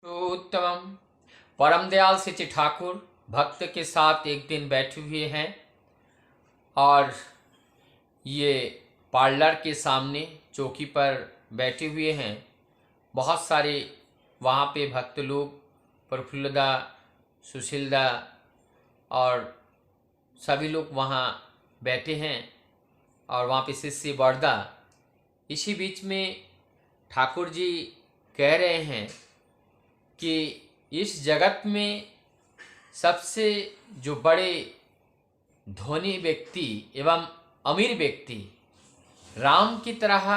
उत्तम परम दयाल सिटी ठाकुर भक्त के साथ एक दिन बैठे हुए हैं और ये पार्लर के सामने चौकी पर बैठे हुए हैं। बहुत सारे वहाँ पे भक्त लोग प्रफुल्लदा, सुशीलदा और सभी लोग वहाँ बैठे हैं और वहाँ पे शिष्य बरदा। इसी बीच में ठाकुर जी कह रहे हैं कि इस जगत में सबसे जो बड़े धनी व्यक्ति एवं अमीर व्यक्ति राम की तरह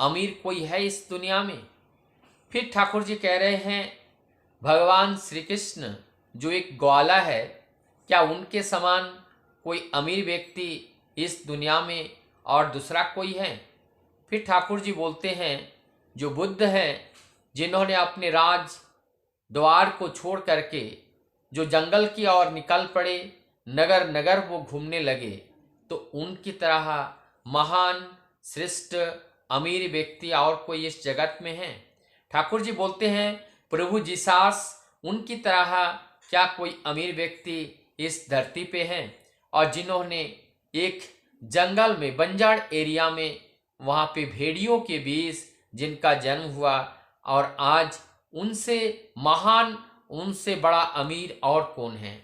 अमीर कोई है इस दुनिया में। फिर ठाकुर जी कह रहे हैं भगवान श्री कृष्ण जो एक ग्वाला है, क्या उनके समान कोई अमीर व्यक्ति इस दुनिया में और दूसरा कोई है? फिर ठाकुर जी बोलते हैं जो बुद्ध हैं, जिन्होंने अपने राज द्वार को छोड़ करके जो जंगल की ओर निकल पड़े, नगर नगर वो घूमने लगे, तो उनकी तरह महान श्रेष्ठ अमीर व्यक्ति और कोई इस जगत में है? ठाकुर जी बोलते हैं प्रभु जीसास उनकी तरह क्या कोई अमीर व्यक्ति इस धरती पे है? और जिन्होंने एक जंगल में बंजर एरिया में वहाँ पे भेड़ियों के बीच जिनका जन्म हुआ और आज उनसे महान उनसे बड़ा अमीर और कौन है?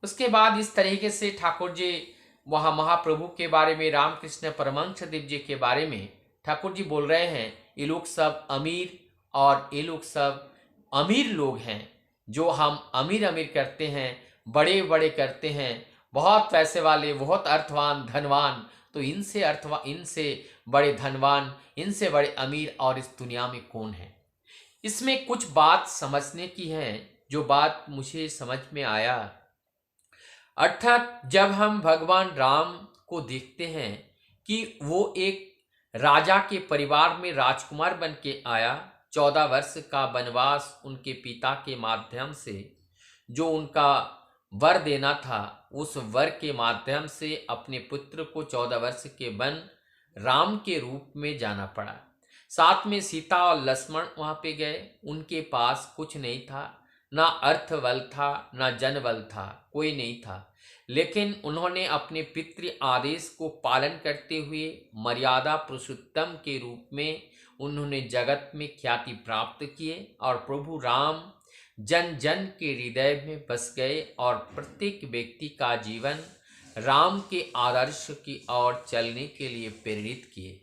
उसके बाद इस तरीके से ठाकुर जी वहाँ महाप्रभु के बारे में, रामकृष्ण परमहंस देव जी के बारे में ठाकुर जी बोल रहे हैं ये लोग सब अमीर और ये लोग सब अमीर लोग हैं। जो हम अमीर अमीर करते हैं, बड़े बड़े करते हैं, बहुत पैसे वाले, बहुत अर्थवान, धनवान, तो इनसे बड़े धनवान, इनसे बड़े अमीर और इस दुनिया में कौन है? इसमें कुछ बात समझने की है जो बात मुझे समझ में आया। अर्थात जब हम भगवान राम को देखते हैं कि वो एक राजा के परिवार में राजकुमार बन के आया, 14 वर्ष का वनवास उनके पिता के माध्यम से जो उनका वर देना था, उस वर के माध्यम से अपने पुत्र को 14 वर्ष के वन राम के रूप में जाना पड़ा। साथ में सीता और लक्ष्मण वहाँ पे गए, उनके पास कुछ नहीं था, ना अर्थ बल था, ना जन बल था, कोई नहीं था, लेकिन उन्होंने अपने पितृ आदेश को पालन करते हुए मर्यादा पुरुषोत्तम के रूप में उन्होंने जगत में ख्याति प्राप्त किए और प्रभु राम जन जन के हृदय में बस गए और प्रत्येक व्यक्ति का जीवन राम के आदर्श की ओर चलने के लिए प्रेरित किए।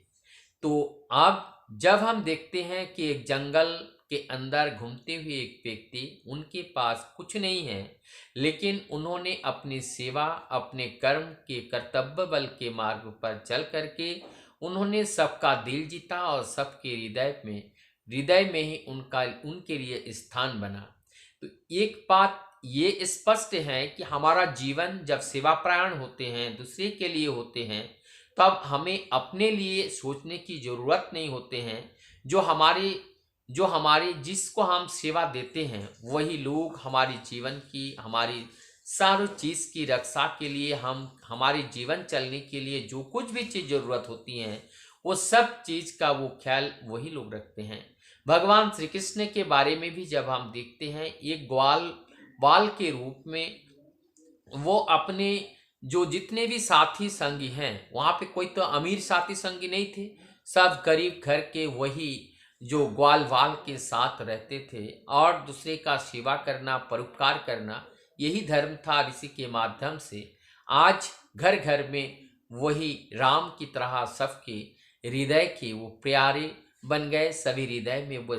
तो अब जब हम देखते हैं कि एक जंगल के अंदर घूमते हुए एक व्यक्ति, उनके पास कुछ नहीं है, लेकिन उन्होंने अपनी सेवा, अपने कर्म के कर्तव्य बल के मार्ग पर चल करके उन्होंने सबका दिल जीता और सबके हृदय में ही उनके लिए स्थान बना। तो एक बात ये स्पष्ट है कि हमारा जीवन जब सेवापरायण होते हैं, दूसरे के लिए होते हैं, तब हमें अपने लिए सोचने की ज़रूरत नहीं होते हैं। जो हमारी जिसको हम सेवा देते हैं वही लोग हमारी जीवन की, हमारी सारी चीज़ की रक्षा के लिए, हमारे जीवन चलने के लिए जो कुछ भी चीज़ ज़रूरत होती हैं, वो सब चीज़ का वो ख्याल वही लोग रखते हैं। भगवान श्री कृष्ण के बारे में भी जब हम देखते हैं, एक ग्वाल के रूप में वो अपने जो जितने भी साथी संगी हैं, वहाँ पे कोई तो अमीर साथी संगी नहीं थे, सब गरीब घर के वही जो ग्वाल के साथ रहते थे और दूसरे का सेवा करना, परोपकार करना, यही धर्म था। इसी के माध्यम से आज घर घर में वही राम की तरह सबके हृदय के वो प्यारे बन गए, सभी हृदय में वो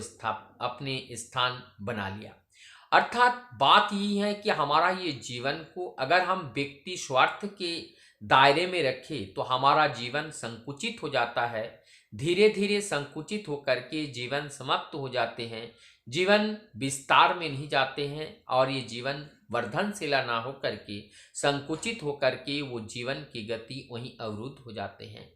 अपने स्थान बना लिया। अर्थात बात यही है कि हमारा ये जीवन को अगर हम व्यक्ति स्वार्थ के दायरे में रखें तो हमारा जीवन संकुचित हो जाता है, धीरे धीरे संकुचित होकर के जीवन समाप्त हो जाते हैं, जीवन विस्तार में नहीं जाते हैं और ये जीवन वर्धनशीला ना होकर के संकुचित होकर के वो जीवन की गति वहीं अवरुद्ध हो जाते हैं।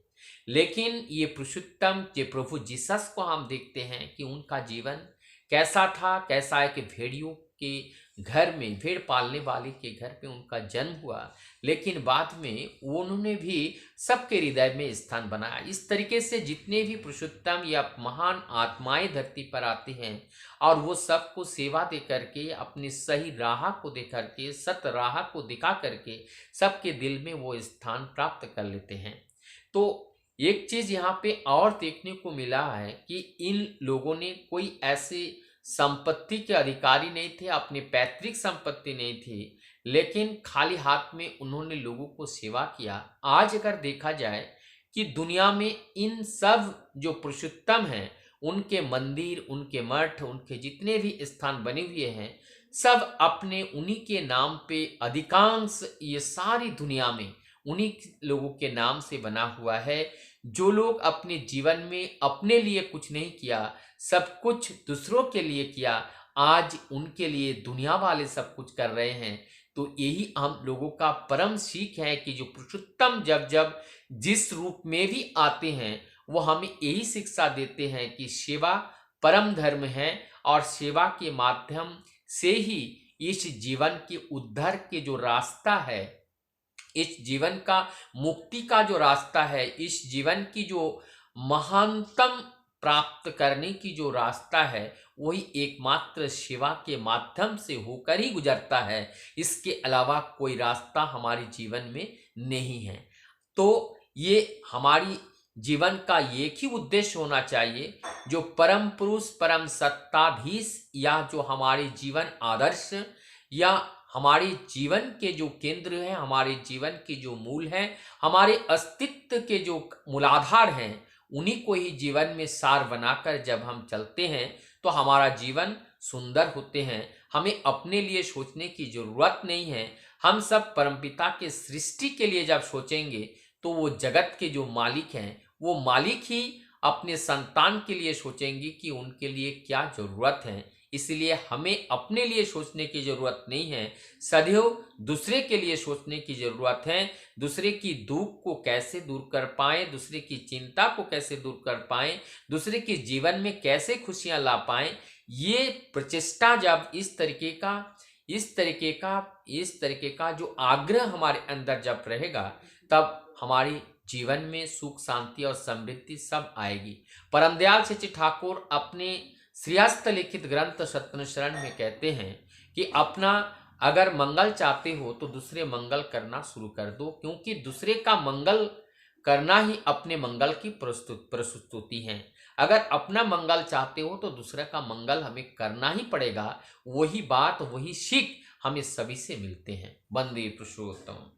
लेकिन ये पुरुषोत्तम के प्रभु जीसस को हम देखते हैं कि उनका जीवन कैसा था, कैसा है कि भेड़ियों के घर में, भेड़ पालने वाले के घर पे उनका जन्म हुआ, लेकिन बाद में उन्होंने भी सबके हृदय में स्थान बनाया। इस तरीके से जितने भी पुरुषोत्तम या महान आत्माएं धरती पर आते हैं और वो सबको सेवा दे करके, अपनी सही राह को दे करके, सत राह को दिखा करके सबके दिल में वो स्थान प्राप्त कर लेते हैं। तो एक चीज यहाँ पे और देखने को मिला है कि इन लोगों ने कोई ऐसे संपत्ति के अधिकारी नहीं थे, अपनी पैतृक संपत्ति नहीं थी, लेकिन खाली हाथ में उन्होंने लोगों को सेवा किया। आज अगर देखा जाए कि दुनिया में इन सब जो पुरुषोत्तम हैं, उनके मंदिर, उनके मठ, उनके जितने भी स्थान बने हुए हैं, सब अपने उन्हीं के नाम पे, अधिकांश ये सारी दुनिया में उन्हीं लोगों के नाम से बना हुआ है। जो लोग अपने जीवन में अपने लिए कुछ नहीं किया, सब कुछ दूसरों के लिए किया, आज उनके लिए दुनिया वाले सब कुछ कर रहे हैं। तो यही हम लोगों का परम सीख है कि जो पुरुषोत्तम जब जब जिस रूप में भी आते हैं, वो हमें यही शिक्षा देते हैं कि सेवा परम धर्म है और सेवा के माध्यम से ही इस जीवन के उद्धार के जो रास्ता है, इस जीवन का मुक्ति का जो रास्ता है, इस जीवन की जो महानतम प्राप्त करने की जो रास्ता है, वही एकमात्र सेवा के माध्यम से होकर ही गुजरता है। इसके अलावा कोई रास्ता हमारे जीवन में नहीं है। तो ये हमारी जीवन का एक ही उद्देश्य होना चाहिए, जो परम पुरुष, परम सत्ताधीश या जो हमारे जीवन आदर्श या हमारे जीवन के जो केंद्र हैं, हमारे जीवन के जो मूल हैं, हमारे अस्तित्व के जो मूलाधार हैं, उन्हीं को ही जीवन में सार बनाकर जब हम चलते हैं तो हमारा जीवन सुंदर होते हैं। हमें अपने लिए सोचने की जरूरत नहीं है। हम सब परमपिता के सृष्टि के लिए जब सोचेंगे तो वो जगत के जो मालिक हैं, वो मालिक ही अपने संतान के लिए सोचेंगे कि उनके लिए क्या जरूरत है। इसलिए हमें अपने लिए सोचने की जरूरत नहीं है, सदैव दूसरे के लिए सोचने की जरूरत है। दूसरे की दुख को कैसे दूर कर पाए, दूसरे की चिंता को कैसे दूर कर पाए, दूसरे के जीवन में कैसे खुशियां ला पाए, ये प्रचेष्टा जब इस तरीके का जो आग्रह हमारे अंदर जब रहेगा, तब हमारी जीवन में सुख, शांति और समृद्धि सब आएगी। परम दयाल सच्चे ठाकुर अपने श्रीहस्त लिखित ग्रंथ सत्संग में कहते हैं कि अपना अगर मंगल चाहते हो तो दूसरे मंगल करना शुरू कर दो, क्योंकि दूसरे का मंगल करना ही अपने मंगल की प्रस्तुति है। अगर अपना मंगल चाहते हो तो दूसरे का मंगल हमें करना ही पड़ेगा। वही बात, वही सीख हमें सभी से मिलते हैं। वंदे पुरुषोत्तम।